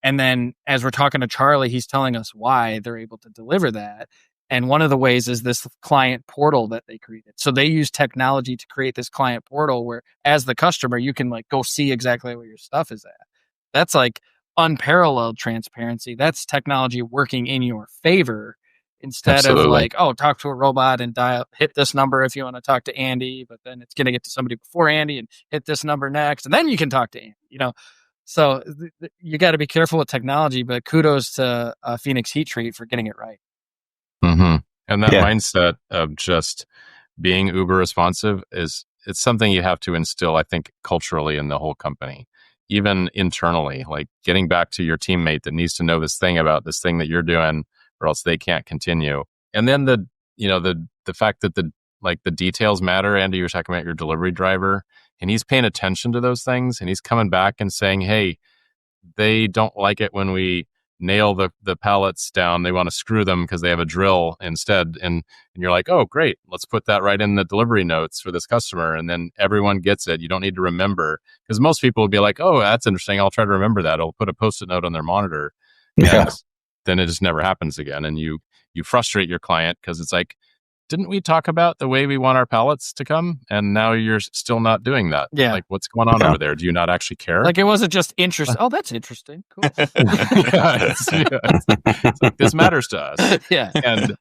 And then as we're talking to Charlie, he's telling us why they're able to deliver that. And one of the ways is this client portal that they created. So they use technology to create this client portal where, as the customer, you can, like, go see exactly where your stuff is at. That's like unparalleled transparency. That's technology working in your favor, instead of like, oh, talk to a robot and hit this number if you want to talk to Andy, but then it's going to get to somebody before Andy, and hit this number next, and then you can talk to Andy, So you got to be careful with technology, but kudos to Phoenix Heat Treat for getting it right. Mm-hmm. And that mindset of just being uber responsive it's something you have to instill, I think, culturally in the whole company, even internally, like getting back to your teammate that needs to know this thing about this thing that you're doing, or else they can't continue. And then the fact that the details matter. Andy, you were talking about your delivery driver, and he's paying attention to those things, and he's coming back and saying, hey, they don't like it when we nail the pallets down. They want to screw them because they have a drill instead. And you're like, oh, great. Let's put that right in the delivery notes for this customer. And then everyone gets it. You don't need to remember, because most people would be like, oh, that's interesting. I'll try to remember that. I'll put a Post-it note on their monitor. Yeah. And then it just never happens again. And you frustrate your client, because it's like, didn't we talk about the way we want our pallets to come? And now you're still not doing that. Yeah. Like, what's going on over there? Do you not actually care? Like, it wasn't just interesting. Oh, that's interesting. Cool. It's like, this matters to us. Yeah. And,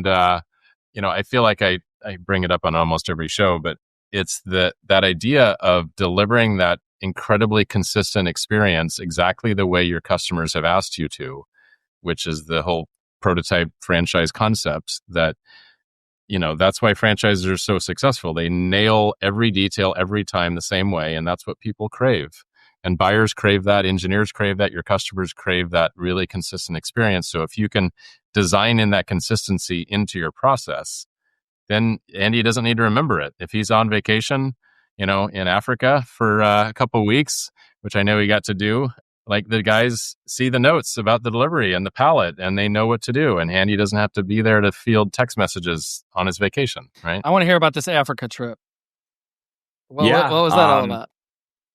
I feel like I bring it up on almost every show, but it's that idea of delivering that incredibly consistent experience exactly the way your customers have asked you to, which is the whole prototype franchise concepts that, that's why franchises are so successful. They nail every detail every time the same way. And that's what people crave. And buyers crave that. Engineers crave that. Your customers crave that really consistent experience. So if you can design in that consistency into your process, then Andy doesn't need to remember it. If he's on vacation, in Africa for a couple of weeks, which I know he got to do, like, the guys see the notes about the delivery and the pallet, and they know what to do. And Andy doesn't have to be there to field text messages on his vacation, right? I want to hear about this Africa trip. What was that all about?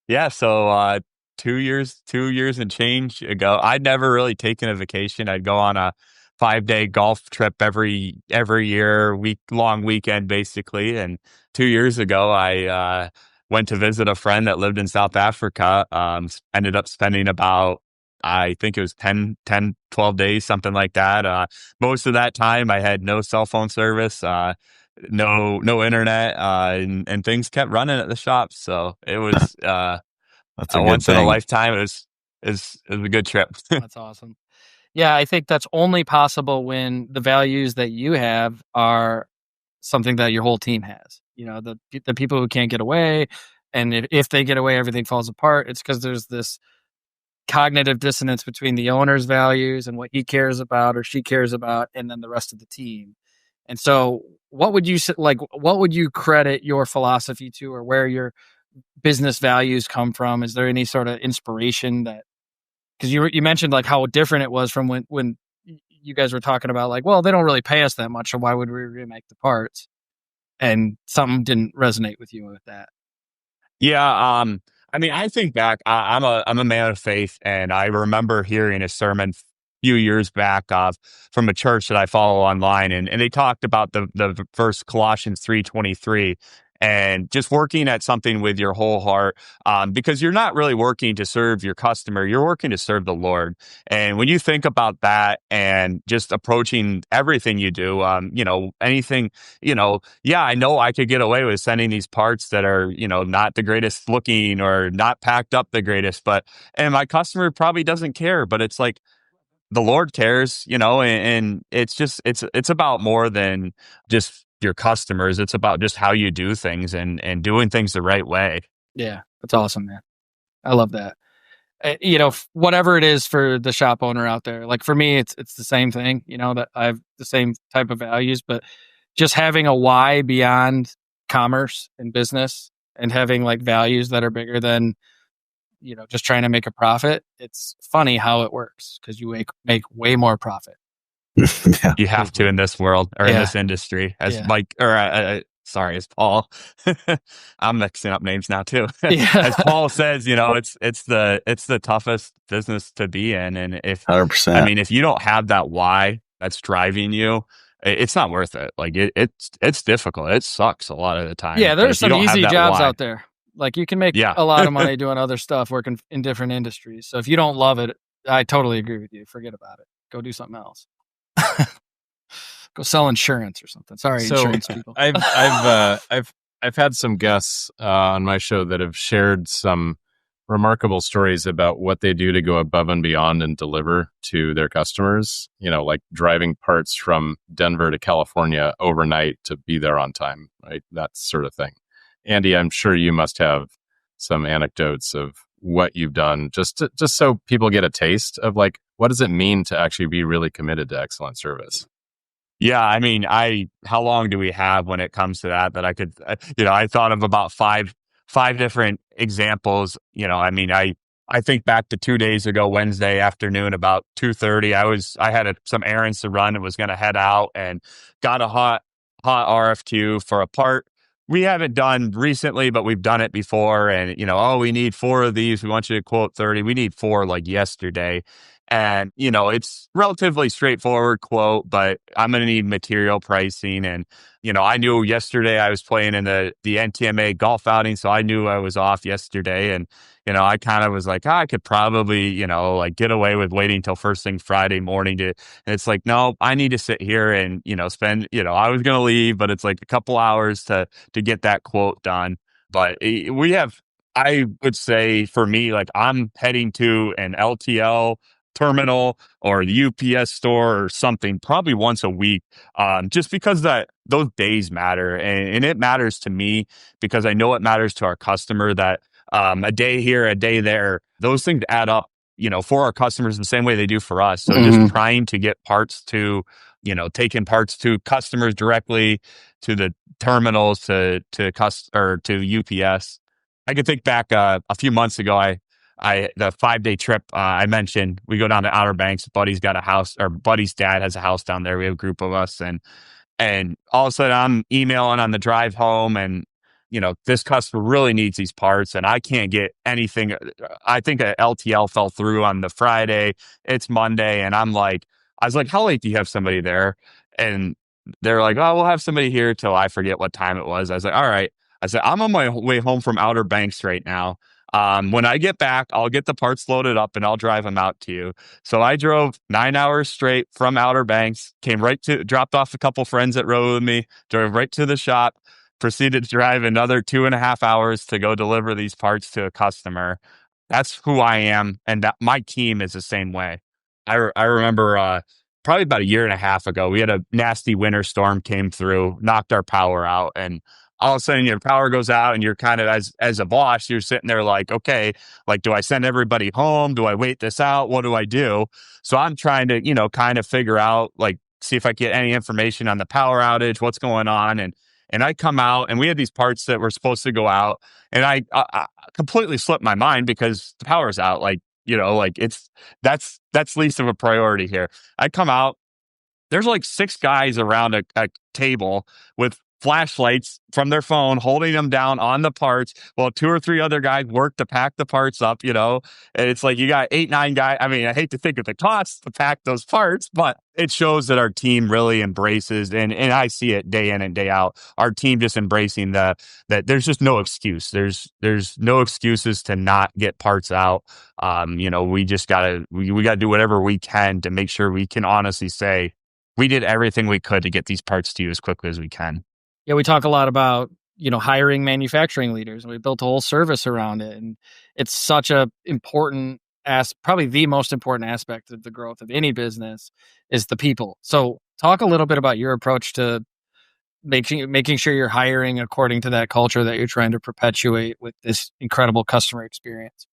Yeah, so 2 years and change ago, I'd never really taken a vacation. I'd go on a 5-day golf trip every year, long weekend basically. And 2 years ago, I went to visit a friend that lived in South Africa. Ended up spending about, I think it was 10, 12 days, something like that. Most of that time I had no cell phone service. no internet, and things kept running at the shop. So it was That's a a good once in a thing. lifetime. It was a good trip. That's awesome. Yeah, I think that's only possible when the values that you have are something that your whole team has. You know, the people who can't get away, and if they get away, everything falls apart. It's because there's this cognitive dissonance between the owner's values and what he cares about or she cares about, and then the rest of the team. And so, what would you what would you credit your philosophy to, or where your business values come from? Is there any sort of inspiration that, because you mentioned like how different it was from when you guys were talking about like, well, they don't really pay us that much, so why would we remake the parts? And something didn't resonate with you with that. Yeah, I mean, I think back. I'm a man of faith, and I remember hearing a sermon a few years back from a church that I follow online, and they talked about the verse Colossians 3:23, and just working at something with your whole heart, because you're not really working to serve your customer, you're working to serve the Lord. And when you think about that, and just approaching everything you do, anything, yeah, I know I could get away with sending these parts that are, not the greatest looking or not packed up the greatest, and my customer probably doesn't care, but it's like the Lord cares, and it's just, it's about more than just your customers. It's about just how you do things and doing things the right way. Yeah, that's awesome, man. I love that. Whatever it is for the shop owner out there, like for me, it's the same thing, that I have the same type of values, but just having a why beyond commerce and business, and having like values that are bigger than, just trying to make a profit. It's funny how it works because you make way more profit. Yeah. You have to in this world or in this industry, as Mike, or sorry, as Paul. I'm mixing up names now too. As Paul says, it's the toughest business to be in, and 100%. if you don't have that why that's driving you, it's not worth it. Like it's difficult. It sucks a lot of the time. Yeah, there's some easy jobs out there. Like you can make a lot of money doing other stuff, working in different industries. So if you don't love it, I totally agree with you. Forget about it. Go do something else. Go sell insurance or something. Sorry, insurance people. I've had some guests on my show that have shared some remarkable stories about what they do to go above and beyond and deliver to their customers. Like driving parts from Denver to California overnight to be there on time, right? That sort of thing. Andy, I'm sure you must have some anecdotes of what you've done, just so people get a taste of like, what does it mean to actually be really committed to excellent service? Yeah, I mean, how long do we have when it comes to that I could, I thought of about five different examples. I think back to 2 days ago, Wednesday afternoon, about 2:30, I had some errands to run and was going to head out, and got a hot RFQ for a part we haven't done recently, but we've done it before. And, we need 4 of these. We want you to quote 30. We need 4 like yesterday. And, it's relatively straightforward quote, but I'm going to need material pricing. And, I knew yesterday I was playing in the NTMA golf outing, so I knew I was off yesterday. And, I kind of was like, I could probably, like get away with waiting till first thing Friday morning and it's like, no, I need to sit here and, spend, I was going to leave, but it's like a couple hours to get that quote done. But I would say for me, like I'm heading to an LTL terminal or the UPS store or something probably once a week, just because those days matter, and it matters to me because I know it matters to our customer that a day here, a day there, those things add up, for our customers the same way they do for us. So just trying to get parts to, taking parts to customers directly, to the terminals, to UPS. I could think back a few months ago, the 5-day trip I mentioned, we go down to Outer Banks. Buddy's got a house, or Buddy's dad has a house down there. We have a group of us, and all of a sudden I'm emailing on the drive home, and this customer really needs these parts and I can't get anything. I think a LTL fell through on the Friday. It's Monday, and I was like, how late do you have somebody there? And they're like, oh, we'll have somebody here till I forget what time it was. I was like, all right. I said, I'm on my way home from Outer Banks right now. When I get back, I'll get the parts loaded up and I'll drive them out to you. So I drove 9 hours straight from Outer Banks, dropped off a couple friends that rode with me, drove right to the shop, proceeded to drive another 2.5 hours to go deliver these parts to a customer. That's who I am. And that my team is the same way. I remember, probably about a year and a half ago, we had a nasty winter storm came through, knocked our power out, and all of a sudden your power goes out and you're kind of, as a boss, you're sitting there like, okay, like, do I send everybody home? Do I wait this out? What do I do? So I'm trying to, kind of figure out, like, see if I get any information on the power outage, what's going on. And I come out and we had these parts that were supposed to go out, and I completely slipped my mind because the power's out. Like, that's least of a priority here. I come out, there's like 6 guys around a table with flashlights from their phone, holding them down on the parts, while 2 or 3 other guys work to pack the parts up, and it's like you got 8, 9 guys. I mean, I hate to think of the cost to pack those parts, but it shows that our team really embraces, and I see it day in and day out, our team just embracing that there's just no excuse. There's no excuses to not get parts out. We just gotta do whatever we can to make sure we can honestly say we did everything we could to get these parts to you as quickly as we can. Yeah, we talk a lot about, hiring manufacturing leaders. We built a whole service around it. And it's such a important probably the most important aspect of the growth of any business is the people. So talk a little bit about your approach to making sure you're hiring according to that culture that you're trying to perpetuate with this incredible customer experience.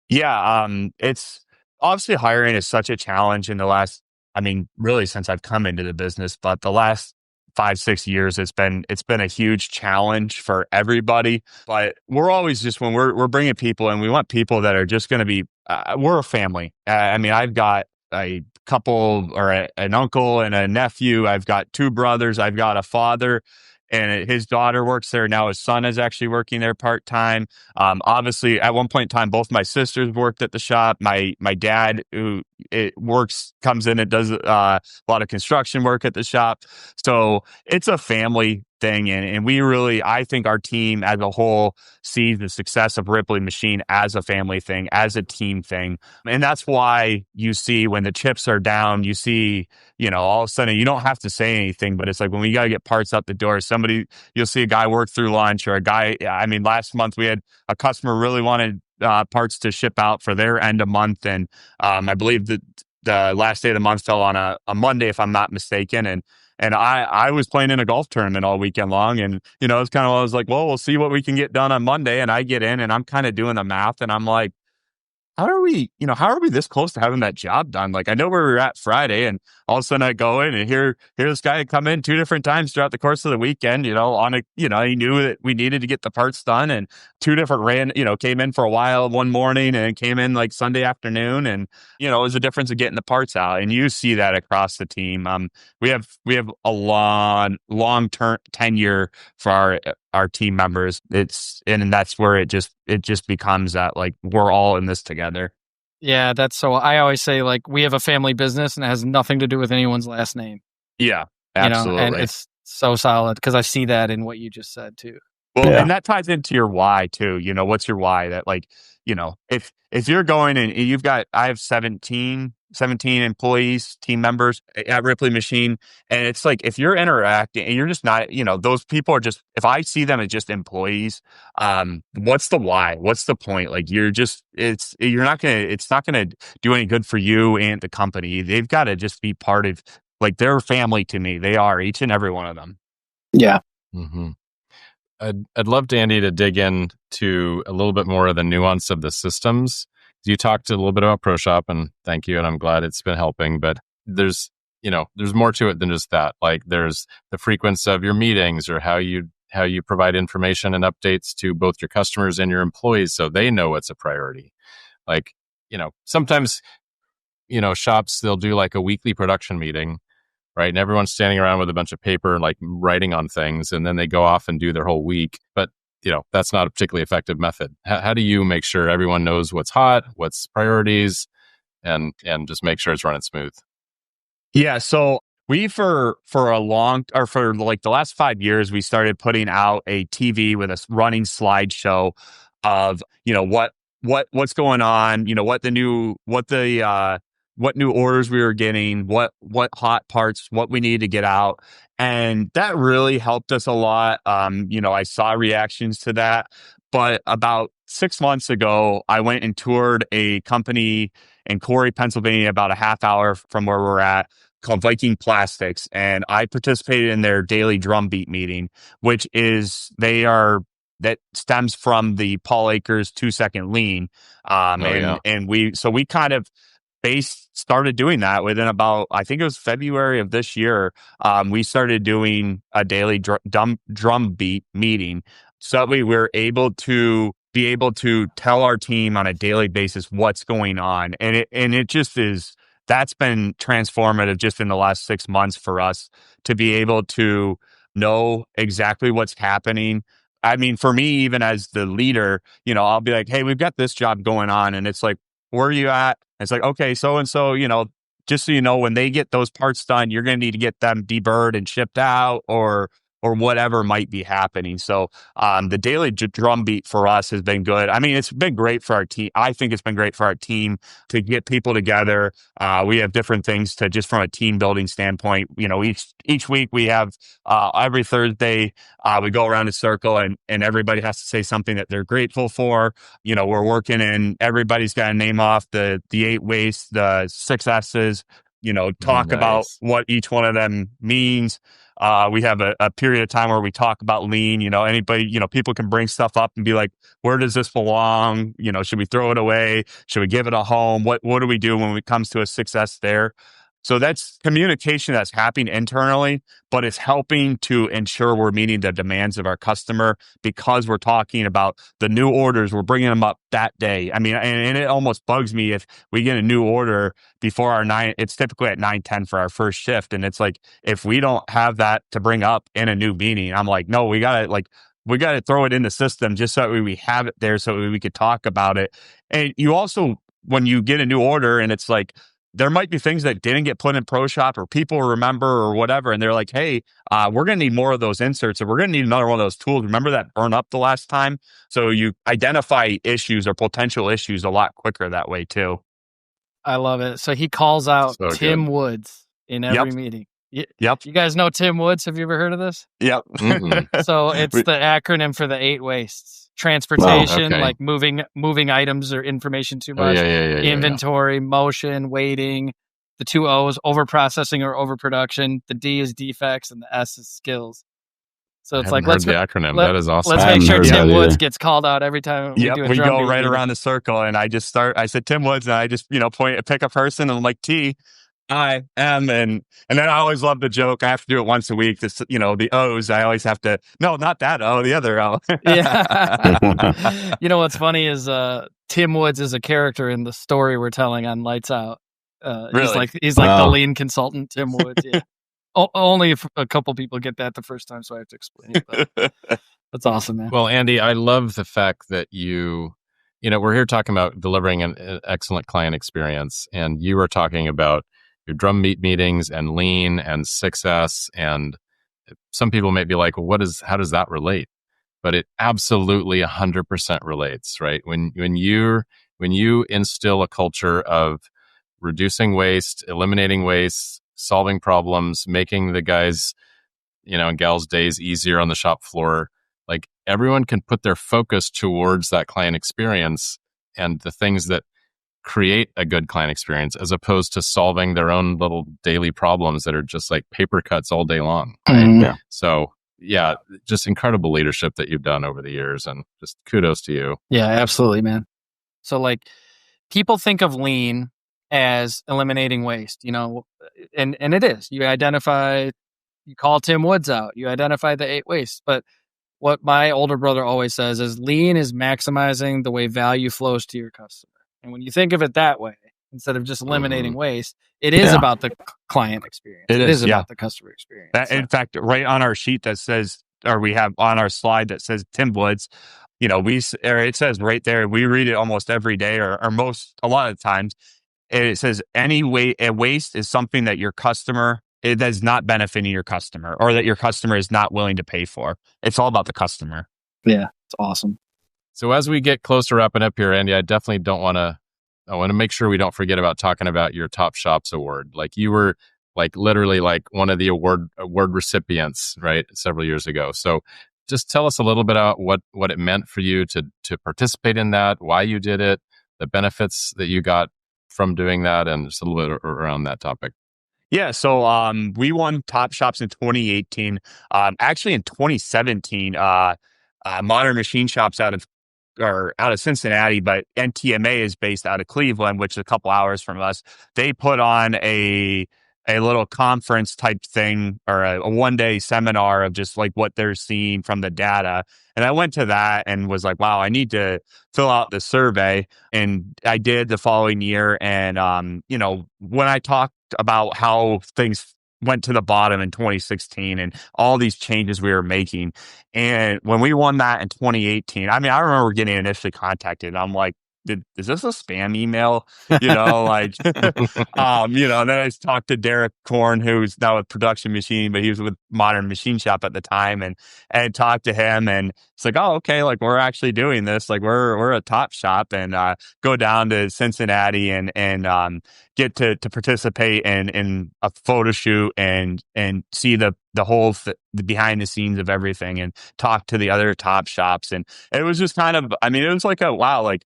Yeah, it's obviously hiring is such a challenge in the last, really since I've come into the business, but the last 5-6 years, it's been a huge challenge for everybody. But we're always just, when we're bringing people in, we want people that are just going to be, we're a family. I've got a couple or an uncle and a nephew. I've got 2 brothers. I've got a father, and his daughter works there now. His son is actually working there part-time. Obviously, at one point in time, both my sisters worked at the shop. My dad, who comes in and does a lot of construction work at the shop. So it's a family thing. And we really, I think our team as a whole sees the success of Ripley Machine as a family thing, as a team thing. And that's why you see when the chips are down, you see, all of a sudden you don't have to say anything, but it's like when we got to get parts out the door, you'll see a guy work through lunch, or a guy, last month we had a customer really wanted parts to ship out for their end of month. And I believe that the last day of the month fell on a Monday, if I'm not mistaken. And I was playing in a golf tournament all weekend long. And, it's kind of, I was like, well, we'll see what we can get done on Monday. And I get in and I'm kind of doing the math and I'm like, how are we this close to having that job done? Like, I know where we were at Friday, and all of a sudden I go in and hear this guy come in 2 different times throughout the course of the weekend, he knew that we needed to get the parts done, and 2 different came in for a while one morning and came in like Sunday afternoon. And, it was a difference of getting the parts out. And you see that across the team. We have a long-term tenure for our team members. And that's where it just becomes that, like, we're all in this together. Yeah, I always say, like, we have a family business and it has nothing to do with anyone's last name. Yeah, absolutely. And it's so solid because I see that in what you just said too. Well, and that ties into your why too. What's your why? That, like, if you're going and I have 17 employees, team members at Ripley Machine. And it's like, if you're interacting and you're just not, those people are just, if I see them as just employees, what's the why? What's the point? Like, it's not going to do any good for you and the company. They've got to just be part of, like, their family to me. They are, each and every one of them. Yeah. Mm-hmm. I'd love, Andy, to dig into a little bit more of the nuance of the systems. You talked a little bit about ProShop, and thank you, and I'm glad it's been helping, but there's more to it than just that. Like, there's the frequency of your meetings, or how you provide information and updates to both your customers and your employees so they know what's a priority. Like, sometimes, shops, they'll do like a weekly production meeting, right? And everyone's standing around with a bunch of paper, like writing on things, and then they go off and do their whole week. But that's not a particularly effective method. How do you make sure everyone knows what's hot, what's priorities, and just make sure it's running smooth? Yeah. So we, for like the last 5 years, we started putting out a TV with a running slideshow of, what what's going on, what new orders we were getting, what hot parts, what we need to get out. And that really helped us a lot. I saw reactions to that. But about 6 months ago, I went and toured a company in Corey, Pennsylvania, about a half hour from where we're at, called Viking Plastics. And I participated in their daily drumbeat meeting, which is that stems from the Paul Akers 2-second lean. And we kind of started doing that within about, I think it was February of this year. We started doing a daily drum beat meeting, so that we were able to tell our team on a daily basis what's going on. And it just is, that's been transformative just in the last 6 months for us to be able to know exactly what's happening. I mean, for me, even as the leader, I'll be like, hey, we've got this job going on. And it's like, where are you at? It's like, okay, so-and-so, just so you know, when they get those parts done, you're going to need to get them deburred and shipped out or whatever might be happening. So the daily drum beat for us has been good. I mean, it's been great for our team. I think it's been great for our team to get people together. We have different things to, just from a team building standpoint. Each week we have every Thursday we go around a circle and everybody has to say something that they're grateful for. We're working and everybody's got to name off the 8 wastes, the 6 S's. Talk about what each one of them means. We have a period of time where we talk about lean. Anybody, people can bring stuff up and be like, where does this belong? Should we throw it away? Should we give it a home? What do we do when it comes to a success there? So that's communication that's happening internally, but it's helping to ensure we're meeting the demands of our customer, because we're talking about the new orders. We're bringing them up that day. I mean, and it almost bugs me if we get a new order before our 9, it's typically at 9:10 for our first shift. And it's like, if we don't have that to bring up in a new meeting, I'm like, no, we got to throw it in the system just so that we have it there so we could talk about it. And you also, when you get a new order and it's like, there might be things that didn't get put in ProShop or people remember or whatever. And they're like, hey, we're going to need more of those inserts, or we're going to need another one of those tools. Remember that burn up the last time? So you identify issues or potential issues a lot quicker that way too. I love it. So he calls out Tim Woods in every meeting. Yep. You guys know Tim Woods? Have you ever heard of this? Yep. Mm-hmm. So it's the acronym for the 8 wastes. Transportation, like moving items or information too much. Inventory, motion, waiting. The 2 O's, overprocessing or overproduction. The D is defects, and the S is skills. So it's like, let's the acronym. That is awesome. Let's make sure Tim Woods gets called out every time we do a we drum go beat right meeting. around the circle, and I said Tim Woods, and I just pick a person, and I'm like, T, I am, and then I always love the joke. I have to do it once a week. This, the O's, I always have to, no, not that O, the other O. Yeah. What's funny is Tim Woods is a character in the story we're telling on Lights Out. Really? He's like the lean consultant, Tim Woods. Yeah. Only if a couple people get that the first time, so I have to explain it. But that's awesome, man. Well, Andy, I love the fact that we're here talking about delivering an excellent client experience, and you were talking about your drumbeat meetings and lean and 6S, and some people may be like, well, how does that relate? But it absolutely 100% relates, right? When you instill a culture of reducing waste, eliminating waste, solving problems, making the guys, and gals' days easier on the shop floor, like everyone can put their focus towards that client experience and the things that create a good client experience, as opposed to solving their own little daily problems that are just like paper cuts all day long. Right? Mm-hmm. Yeah. So just incredible leadership that you've done over the years, and just kudos to you. Yeah, absolutely, man. So like, people think of lean as eliminating waste, and it is. You call Tim Woods out, you identify the 8 wastes. But what my older brother always says is lean is maximizing the way value flows to your customer. And when you think of it that way, instead of just eliminating waste, it is about the client experience. It is about the customer experience. In fact, right on our sheet that says, or we have on our slide that says Tim Woods, it says right there, we read it almost every day or a lot of times. It says a waste is something that your customer, that is not benefiting your customer, or that your customer is not willing to pay for. It's all about the customer. Yeah, it's awesome. So as we get close to wrapping up here, Andy, I definitely I want to make sure we don't forget about talking about your Top Shops award. Like you were like literally like one of the award recipients, right, several years ago. So just tell us a little bit about what it meant for you to participate in that, why you did it, the benefits that you got from doing that, and just a little bit around that topic. Yeah, so we won Top Shops in 2018. Actually, in 2017, Modern Machine Shops out of Cincinnati, but NTMA is based out of Cleveland, which is a couple hours from us. They put on a little conference type thing, or a 1-day seminar of just like what they're seeing from the data. And I went to that and was like, wow, I need to fill out the survey. And I did the following year. And when I talked about how things went to the bottom in 2016 and all these changes we were making, and when we won that in 2018, I mean, I remember getting initially contacted, and I'm like, is this a spam email? Like, and then I talked to Derek Korn, who's now with Production Machine, but he was with Modern Machine Shop at the time, and talked to him, and it's like, oh, okay, like we're actually doing this, like we're a Top Shop, and go down to Cincinnati and get to participate in a photo shoot and see the whole the behind the scenes of everything, and talk to the other Top Shops, and it was just kind of, I mean, it was like a wow, like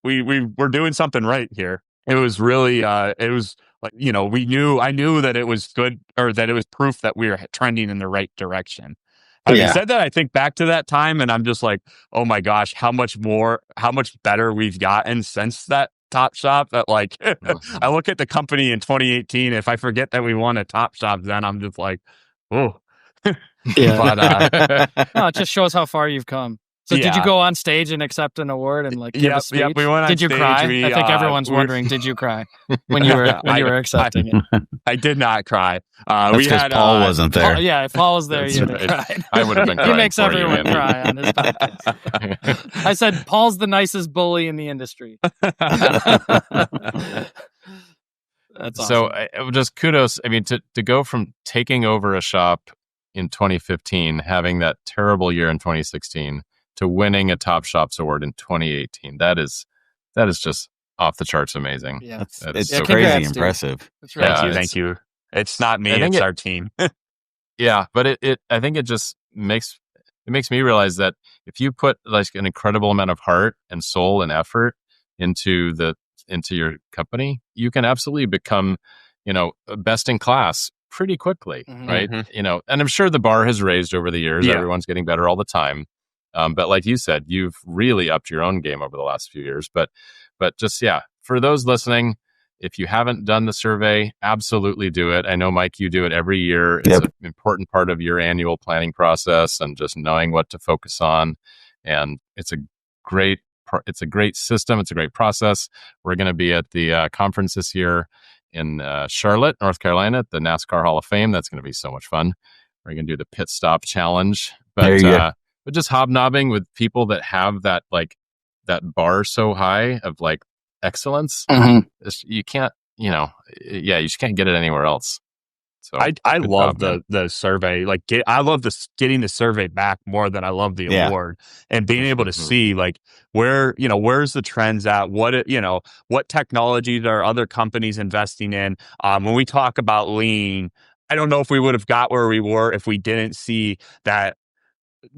we were doing something right here. It was really it was like, I knew that it was good, or that it was proof that we were trending in the right direction. Having said that, I think back to that time and I'm just like, oh my gosh, how much better we've gotten since that Top Shop. That like, I look at the company in 2018. If I forget that we won a Top Shop, then I'm just like, oh, yeah. But no, it just shows how far you've come. So did you go on stage and accept an award and like give a speech? Yep, we went on did you stage, cry? I think everyone's wondering, did you cry when you were accepting it? I did not cry. That's because Paul wasn't there. If Paul was there, you'd have cried. I would have been crying. He makes everyone cry on his podcast. I said, Paul's the nicest bully in the industry. That's awesome. So just kudos. I mean, to go from taking over a shop in 2015, having that terrible year in 2016, to winning a Top Shops award in 2018. That is just off the charts amazing. Yeah. It's so crazy impressive. That's right. Yeah, thank you. It's not me, it's our team. Yeah, but I think it just makes me realize that if you put like an incredible amount of heart and soul and effort into your company, you can absolutely become, best in class pretty quickly, right? And I'm sure the bar has raised over the years. Yeah. Everyone's getting better all the time. But like you said, you've really upped your own game over the last few years. But just, for those listening, if you haven't done the survey, absolutely do it. I know, Mike, you do it every year. It's an important part of your annual planning process and just knowing what to focus on. And it's a great system. It's a great process. We're going to be at the conference this year in Charlotte, North Carolina, at the NASCAR Hall of Fame. That's going to be so much fun. We're going to do the pit stop challenge. But just hobnobbing with people that have that bar so high of like excellence, you can't, you just can't get it anywhere else. So I love the survey. Like I love getting the survey back more than I love the award, and being able to see like where's the trends at, what technologies are other companies investing in. When we talk about lean, I don't know if we would have got where we were if we didn't see that.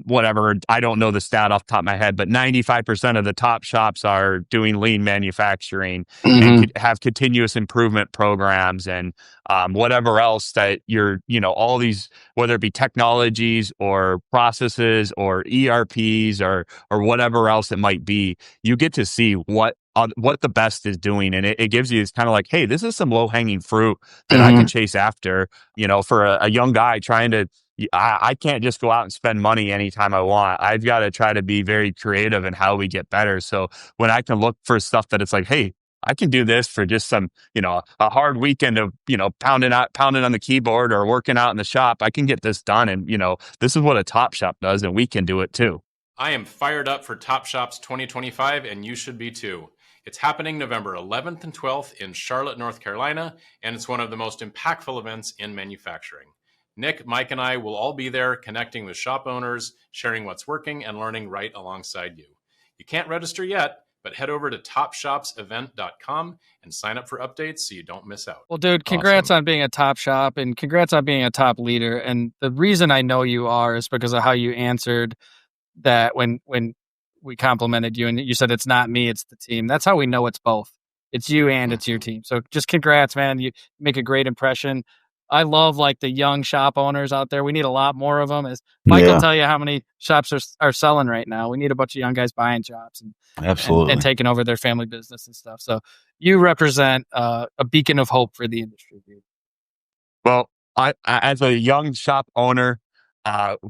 Whatever, I don't know the stat off the top of my head, but 95% of the Top Shops are doing lean manufacturing and have continuous improvement programs and whatever else that all these, whether it be technologies or processes or ERPs or whatever else it might be, you get to see what the best is doing. And it gives you, it's kind of like, hey, this is some low hanging fruit that I can chase after, for a young guy trying to, I can't just go out and spend money anytime I want. I've got to try to be very creative in how we get better. So when I can look for stuff that it's like, hey, I can do this for just some, a hard weekend of, pounding on the keyboard or working out in the shop, I can get this done. And, this is what a Top Shop does, and we can do it too. I am fired up for Top Shops 2025, and you should be too. It's happening November 11th and 12th in Charlotte, North Carolina, and it's one of the most impactful events in manufacturing. Nick, Mike, and I will all be there connecting with shop owners, sharing what's working, and learning right alongside you. You can't register yet, but head over to topshopsevent.com and sign up for updates so you don't miss out. Well, dude, congrats on being a top shop and congrats on being a top leader. And the reason I know you are is because of how you answered that when we complimented you and you said it's not me, it's the team. That's how we know it's both. It's you and it's your team. So just congrats, man. You make a great impression. I love like the young shop owners out there. We need a lot more of them. As Mike will tell you how many shops are selling right now. We need a bunch of young guys buying shops and taking over their family business and stuff. So you represent a beacon of hope for the industry, dude. Well, I as a young shop owner,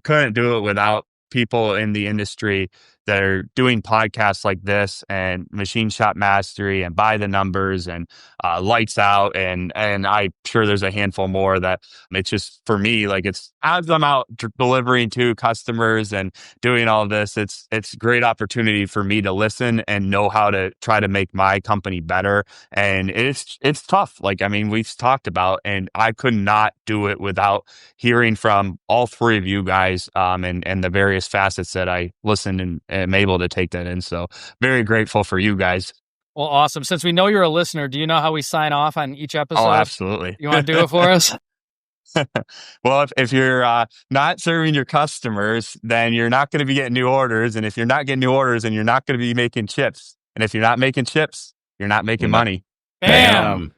couldn't do it without people in the industry that are doing podcasts like this and Machine Shop Mastery and By the Numbers and Lights Out and I'm sure there's a handful more that it's just for me, like it's as I'm out delivering to customers and doing all this, it's a great opportunity for me to listen and know how to try to make my company better. And it's tough. Like, I mean, we've talked about, and I could not do it without hearing from all three of you guys and the various facets that I listen and am able to take that in. So very grateful for you guys. Well, awesome. Since we know you're a listener, do you know how we sign off on each episode? Oh, absolutely. You want to do it for us? Well, if you're not serving your customers, then you're not going to be getting new orders. And if you're not getting new orders, then you're not going to be making chips. And if you're not making chips, you're not making money. Bam.